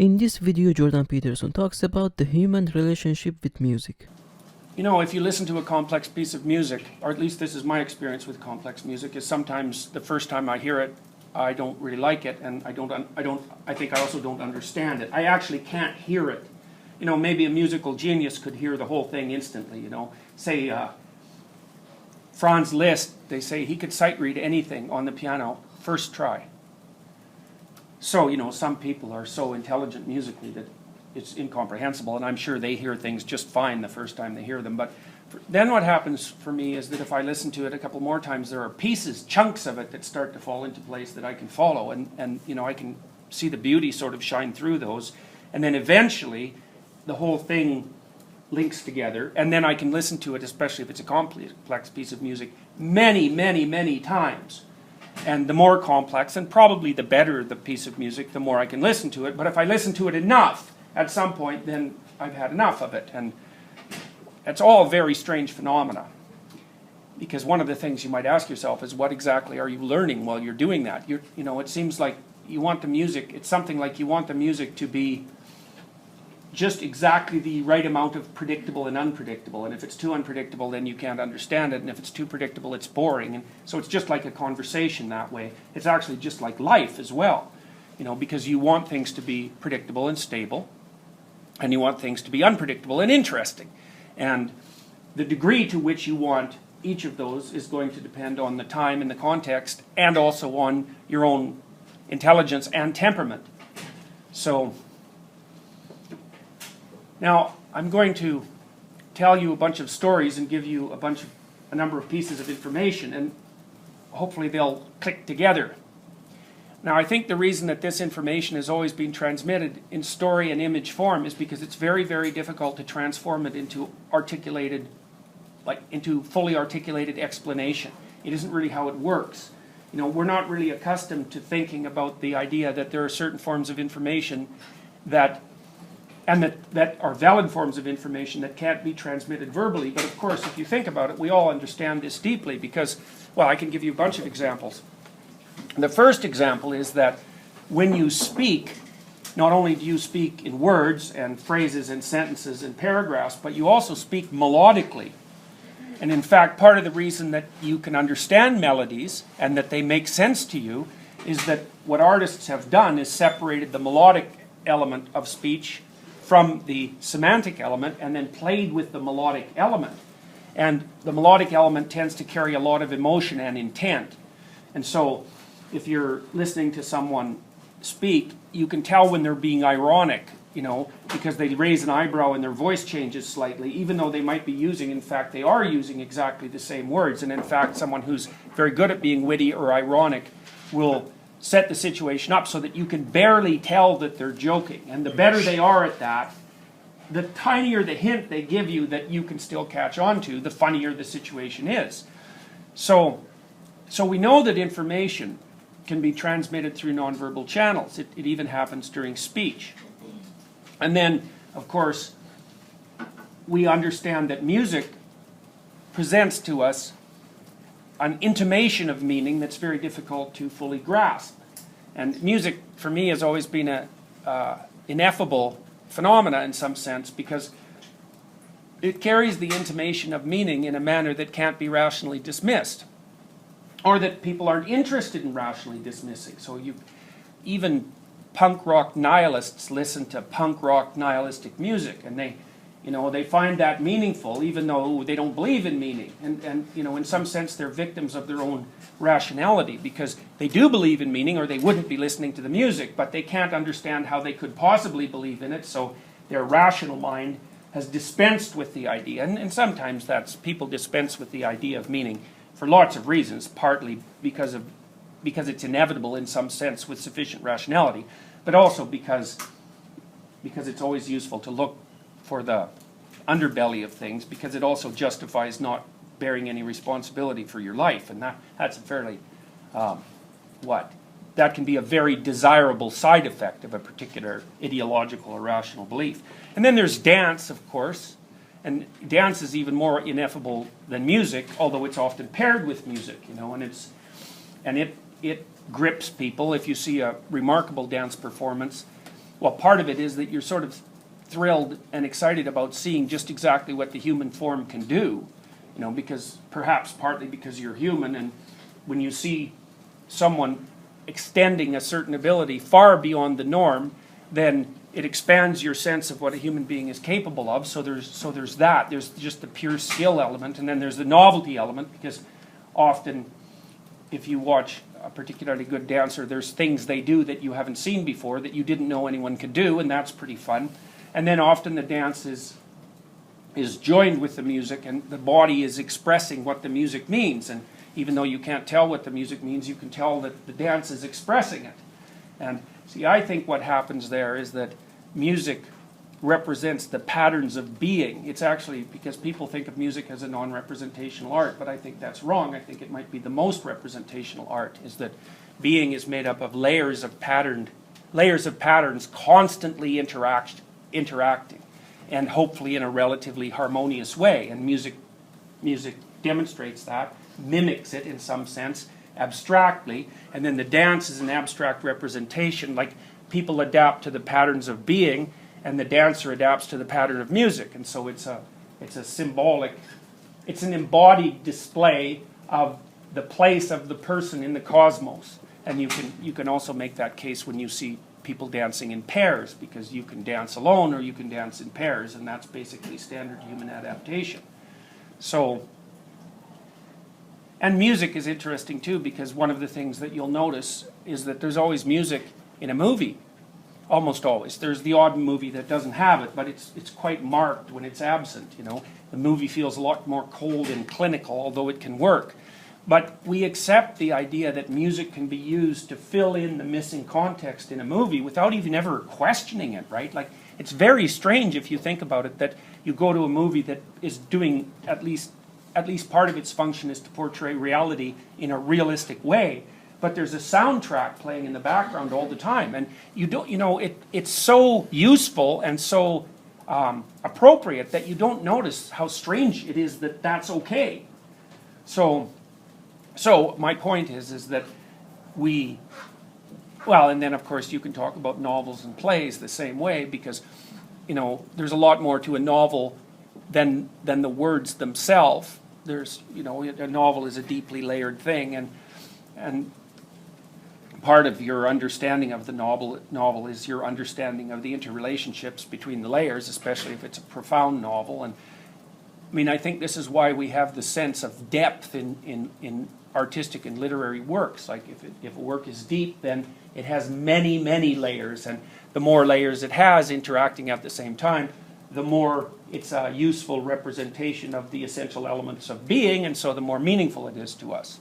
In this video, Jordan Peterson talks about the human relationship with music. You know, if you listen to a complex piece of music, or at least this is my experience with complex music, is sometimes the first time I hear it, I don't really like it, and I think I also don't understand it. I actually can't hear it. You know, maybe a musical genius could hear the whole thing instantly, you know. Say, Franz Liszt, they say he could sight read anything on the piano first try. So, you know, some people are so intelligent musically that it's incomprehensible, and I'm sure they hear things just fine the first time they hear them. But then what happens for me is that if I listen to it a couple more times, there are pieces, chunks of it that start to fall into place that I can follow, and you know, I can see the beauty sort of shine through those. And then eventually, the whole thing links together, and then I can listen to it, especially if it's a complex piece of music, many, many, many times. And the more complex, and probably the better the piece of music, the more I can listen to it. But if I listen to it enough, at some point, then I've had enough of it. And it's all very strange phenomena. Because one of the things you might ask yourself is, what exactly are you learning while you're doing that? You know, it seems like you want the music, it's something like you want the music to be just exactly the right amount of predictable and unpredictable. And if it's too unpredictable, then you can't understand it. And if it's too predictable, it's boring. And so it's just like a conversation that way. It's actually just like life as well. You know, because you want things to be predictable and stable, and you want things to be unpredictable and interesting. And the degree to which you want each of those is going to depend on the time and the context, and also on your own intelligence and temperament. So now, I'm going to tell you a bunch of stories and give you a number of pieces of information, and hopefully they'll click together. Now, I think the reason that this information has always been transmitted in story and image form is because it's very, very difficult to transform it into into fully articulated explanation. It isn't really how it works. You know, we're not really accustomed to thinking about the idea that there are certain forms of information that are valid forms of information that can't be transmitted verbally. But of course, if you think about it, we all understand this deeply because, well, I can give you a bunch of examples. The first example is that when you speak, not only do you speak in words and phrases and sentences and paragraphs, but you also speak melodically. And in fact, part of the reason that you can understand melodies and that they make sense to you is that what artists have done is separated the melodic element of speech from the semantic element and then played with the melodic element. And the melodic element tends to carry a lot of emotion and intent. And so if you're listening to someone speak, you can tell when they're being ironic, you know, because they raise an eyebrow and their voice changes slightly, even though they might be using, in fact, they are using exactly the same words. And in fact, someone who's very good at being witty or ironic will set the situation up so that you can barely tell that they're joking. And the better they are at that, the tinier the hint they give you that you can still catch on to, the funnier the situation is. So we know that information can be transmitted through nonverbal channels. It even happens during speech. And then, of course, we understand that music presents to us an intimation of meaning that's very difficult to fully grasp. And music, for me, has always been an ineffable phenomena in some sense because it carries the intimation of meaning in a manner that can't be rationally dismissed, or that people aren't interested in rationally dismissing. So even punk rock nihilists listen to punk rock nihilistic music, and they find that meaningful, even though they don't believe in meaning. And you know, in some sense, they're victims of their own rationality because they do believe in meaning, or they wouldn't be listening to the music, but they can't understand how they could possibly believe in it. So their rational mind has dispensed with the idea, and sometimes people dispense with the idea of meaning for lots of reasons, partly because it's inevitable in some sense with sufficient rationality, but also because it's always useful to look for the underbelly of things, because it also justifies not bearing any responsibility for your life, and that's a fairly that can be a very desirable side effect of a particular ideological or rational belief. And then there's dance, of course, and dance is even more ineffable than music, although it's often paired with music, you know, and it grips people. If you see a remarkable dance performance, Well, part of it is that you're sort of thrilled and excited about seeing just exactly what the human form can do, because perhaps partly because you're human, and when you see someone extending a certain ability far beyond the norm, then it expands your sense of what a human being is capable of. So there's that. There's just the pure skill element, and then there's the novelty element, because often if you watch a particularly good dancer, there's things they do that you haven't seen before that you didn't know anyone could do, and that's pretty fun. And then often the dance is joined with the music, and the body is expressing what the music means. And even though you can't tell what the music means, you can tell that the dance is expressing it. And see, I think what happens there is that music represents the patterns of being. It's actually, because people think of music as a non-representational art, but I think that's wrong. I think it might be the most representational art, is that being is made up of layers of patterns constantly interacting, and hopefully in a relatively harmonious way. And music demonstrates that, mimics it in some sense, abstractly, and then the dance is an abstract representation, like people adapt to the patterns of being, and the dancer adapts to the pattern of music. And so it's a symbolic, it's an embodied display of the place of the person in the cosmos. And you can also make that case when you see people dancing in pairs, because you can dance alone or you can dance in pairs, and that's basically standard human adaptation. So, and music is interesting too, because one of the things that you'll notice is that there's always music in a movie. Almost always. There's the odd movie that doesn't have it, but it's quite marked when it's absent. The movie feels a lot more cold and clinical, although it can work. But we accept the idea that music can be used to fill in the missing context in a movie without even ever questioning it, right? Like, it's very strange if you think about it, that you go to a movie that is doing at least part of its function is to portray reality in a realistic way, but there's a soundtrack playing in the background all the time, and it's so useful and so appropriate that you don't notice how strange it is that that's okay. So my point is that and then of course you can talk about novels and plays the same way, because there's a lot more to a novel than the words themselves. There's a novel is a deeply layered thing, and part of your understanding of the novel is your understanding of the interrelationships between the layers, especially if it's a profound novel. And I mean, I think this is why we have the sense of depth in artistic and literary works. Like if a work is deep, then it has many, many layers, and the more layers it has interacting at the same time, the more it's a useful representation of the essential elements of being, and so the more meaningful it is to us.